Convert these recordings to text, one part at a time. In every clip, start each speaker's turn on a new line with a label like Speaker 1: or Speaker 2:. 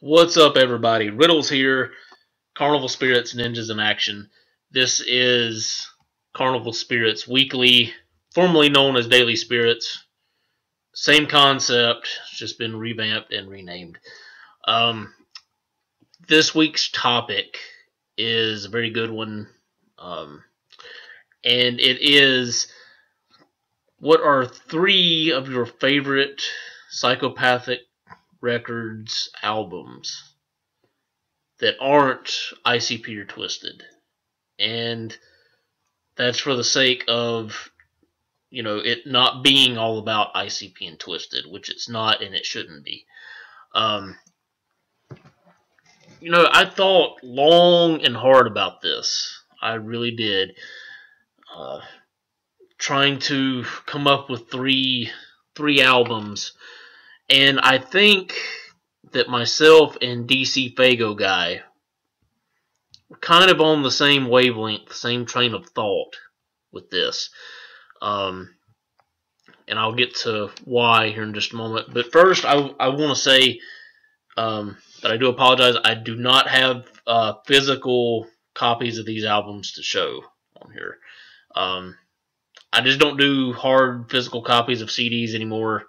Speaker 1: What's up, everybody? Riddles here. Carnival Spirits, Ninjas in Action. This is Carnival Spirits Weekly, formerly known as Daily Spirits. Same concept, it's just been revamped and renamed. This week's topic is a very good one, and it is: what are 3 of your favorite Psychopathic Records albums that aren't ICP or Twisted? And that's for the sake of, it not being all about ICP and Twisted, which it's not and it shouldn't be. I thought long and hard about this. I really did. Trying to come up with three albums. And I think that myself and DC Fago Guy were kind of on the same wavelength, same train of thought with this. And I'll get to why here in just a moment. But first, I want to say that I do apologize. I do not have physical copies of these albums to show on here. I just don't do hard physical copies of CDs anymore.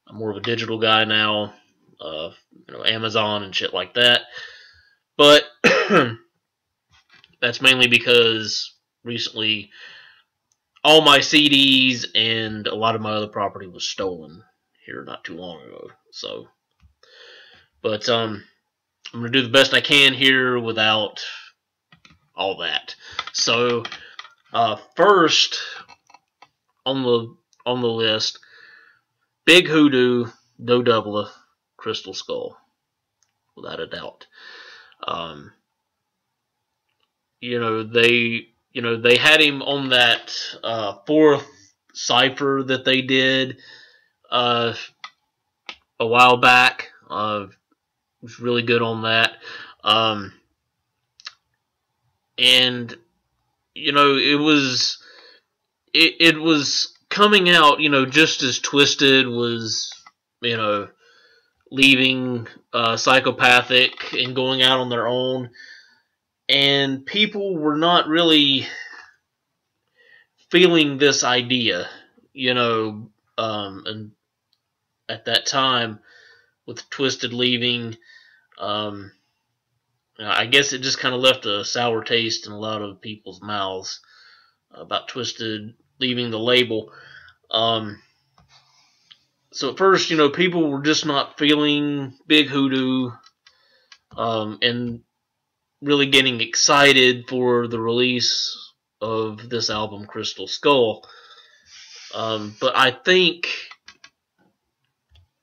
Speaker 1: I'm more of a digital guy now, Amazon and shit like that. But that's mainly because recently all my CDs and a lot of my other property was stolen here not too long ago. So, but I'm gonna do the best I can here without all that. So, first on the list, Big Hoodoo, No Doubler, Crystal Skull, without a doubt. They had him on that 4th cipher that they did a while back. Was really good on that. And it was coming out, just as Twisted was, leaving Psychopathic and going out on their own. And people were not really feeling this idea, and at that time, with Twisted leaving, I guess it just kind of left a sour taste in a lot of people's mouths about Twisted leaving the label. So at first, people were just not feeling Big Hoodoo, and really getting excited for the release of this album, Crystal Skull. But I think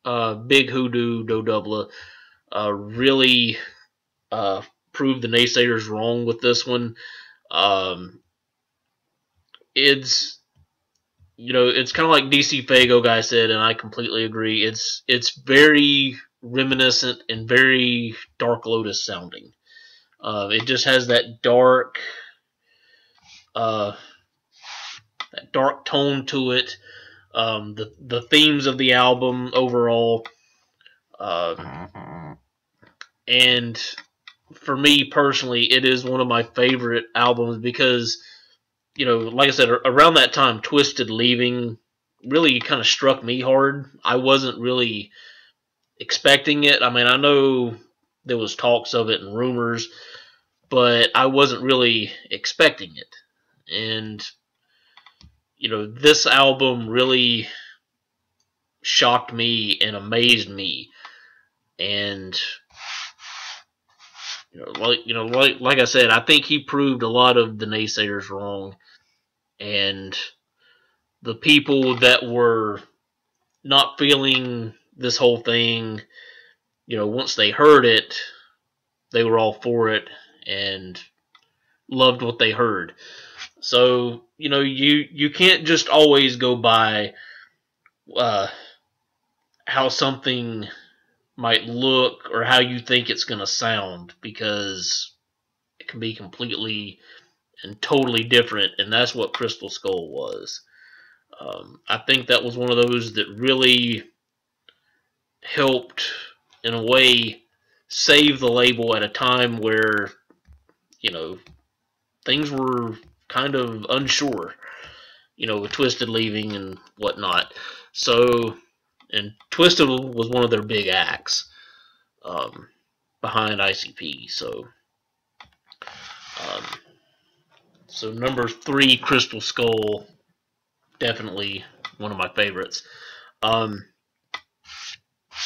Speaker 1: Big Hoodoo, No Doubler really proved the naysayers wrong with this one. It's kind of like DC Fago Guy said, and I completely agree. It's very reminiscent and very Dark Lotus sounding. It just has that dark tone to it. The themes of the album overall, and for me personally, it is one of my favorite albums because, like I said, around that time, Twisted leaving really kind of struck me hard. I wasn't really expecting it. I mean, I know there was talks of it and rumors, but I wasn't really expecting it. And, this album really shocked me and amazed me. And, like I said, I think he proved a lot of the naysayers wrong. And the people that were not feeling this whole thing, once they heard it, they were all for it and loved what they heard. So, you can't just always go by how something might look or how you think it's going to sound, because it can be completely and totally different, and that's what Crystal Skull was. I think that was one of those that really helped, in a way, save the label at a time where, you know, things were kind of unsure, you know, with Twisted leaving and whatnot. So, and Twisted was one of their big acts behind ICP. Um, so number 3, Crystal Skull, definitely one of my favorites.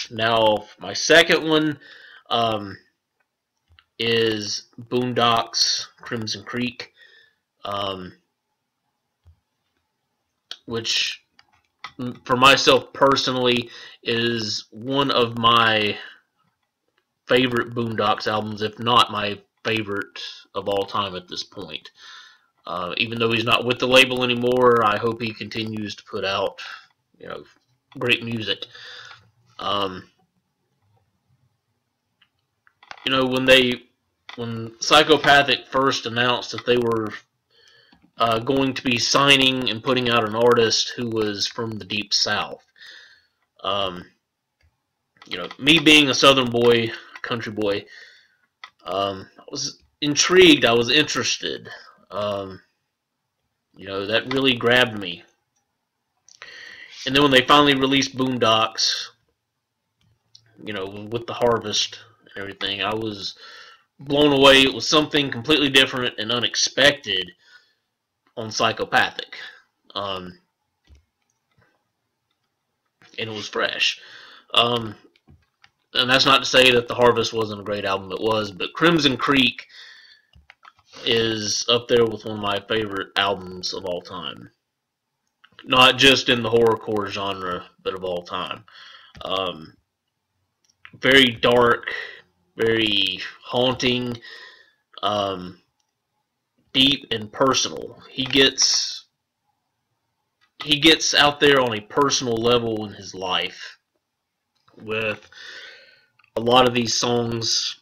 Speaker 1: Now, my second one is Boondocks, Crimson Creek, which, for myself personally, is one of my favorite Boondocks albums, if not my favorite of all time at this point. Even though he's not with the label anymore, I hope he continues to put out, you know, great music. You know, when Psychopathic first announced that they were going to be signing and putting out an artist who was from the Deep South, you know, me being a Southern boy, country boy, I was intrigued. I was interested. You know, that really grabbed me. And then when they finally released Boondocks, you know, with the harvest and everything, I was blown away. It was something completely different and unexpected on Psychopathic. And it was fresh. And that's not to say that the Harvest wasn't a great album. It was, but Crimson Creek is up there with one of my favorite albums of all time. Not just in the horrorcore genre, but of all time. Very dark, very haunting, deep and personal. He gets out there on a personal level in his life with a lot of these songs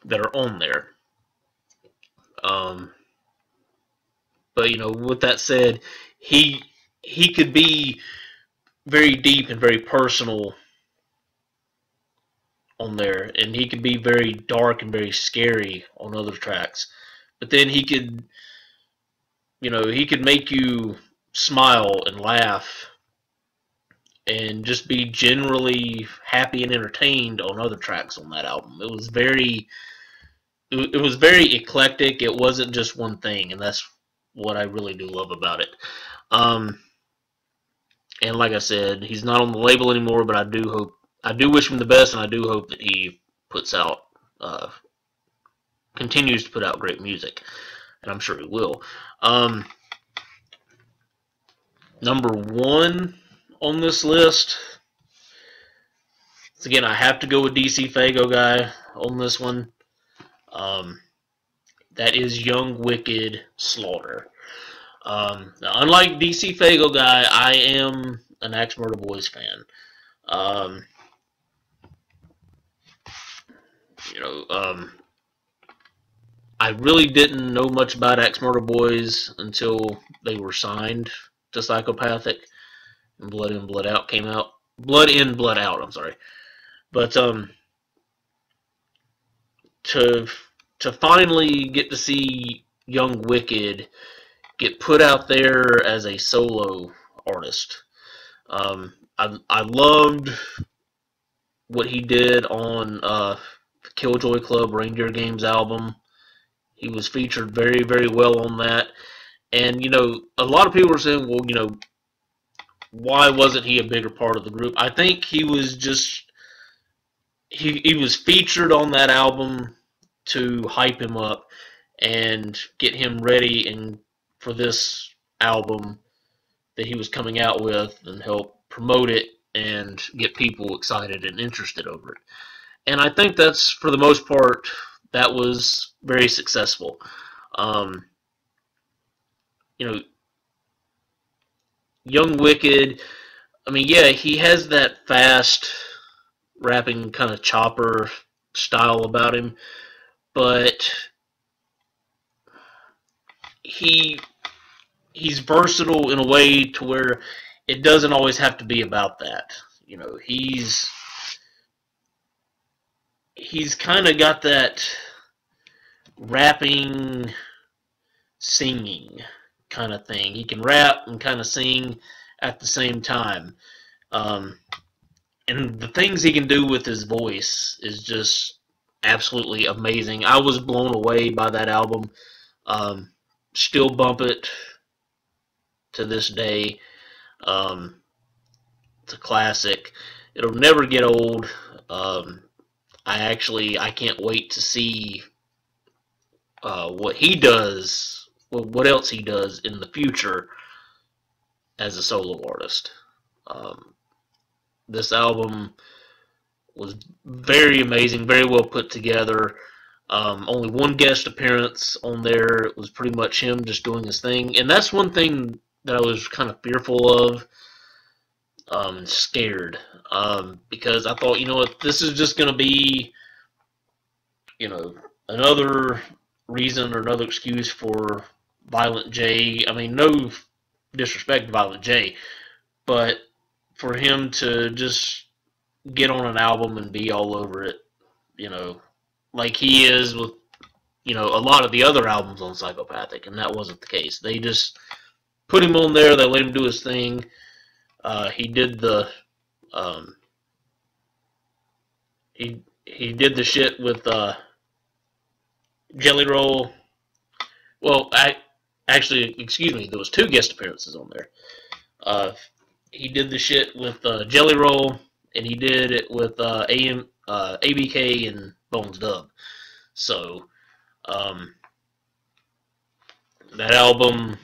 Speaker 1: that are on there. But you know, with that said, he could be very deep and very personal on there, and he could be very dark and very scary on other tracks. But then he could, you know, he could make you smile and laugh and just be generally happy and entertained on other tracks on that album. It was very eclectic. It wasn't just one thing, and that's what I really do love about it. And like I said, he's not on the label anymore, but I do wish him the best, and I do hope that he puts out, continues to put out great music, and I'm sure he will. Number 1 on this list, so again, I have to go with DC Fago guy on this one. That is Young Wicked Slaughter. Now, unlike DC Fago guy, I am an Axe Murder Boys fan. You know, I really didn't know much about Axe Murder Boys until they were signed to Psychopathic, and Blood In, Blood Out came out. Blood In, Blood Out, I'm sorry. But to finally get to see Young Wicked get put out there as a solo artist, I loved what he did on the Killjoy Club Reindeer Games album. He was featured very, very well on that. And, you know, a lot of people were saying, well, you know, why wasn't he a bigger part of the group? I think he was just, he was featured on that album to hype him up and get him ready and for this album that he was coming out with, and help promote it and get people excited and interested over it. And I think that's, for the most part, that was very successful. You know, Young Wicked, I mean, yeah, he has that fast rapping kind of chopper style about him, but he's versatile in a way to where it doesn't always have to be about that. You know, he he's kind of got that rapping, singing kind of thing. He can rap and kind of sing at the same time. And the things he can do with his voice is just absolutely amazing. I was blown away by that album. Still bump it to this day. It's a classic. It'll never get old. I can't wait to see what he does, what else he does in the future as a solo artist. This album was very amazing, very well put together. Only one guest appearance on there. It was pretty much him just doing his thing, and that's one thing that I was kind of fearful of, scared, because I thought, you know what, this is just going to be, you know, another reason or another excuse for Violent J. I mean, no disrespect to Violent J, but for him to just get on an album and be all over it, you know, like he is with, you know, a lot of the other albums on Psychopathic, and that wasn't the case. They just put him on there, they let him do his thing. He did the he did the shit with Jelly Roll. Well, actually, excuse me, there was 2 guest appearances on there. He did the shit with Jelly Roll, and he did it with ABK and Bones Dub. So that album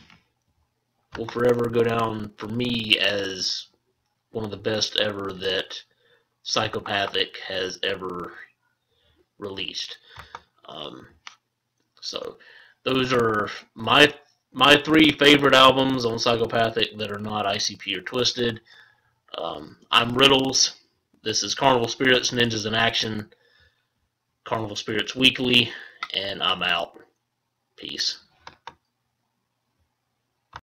Speaker 1: will forever go down for me as one of the best ever that Psychopathic has ever released. So those are my 3 favorite albums on Psychopathic that are not ICP or Twisted. I'm Riddles. This is CarnivalSpirits, Ninjas in Action, CarnivalSpirits Weekly, and I'm out. Peace.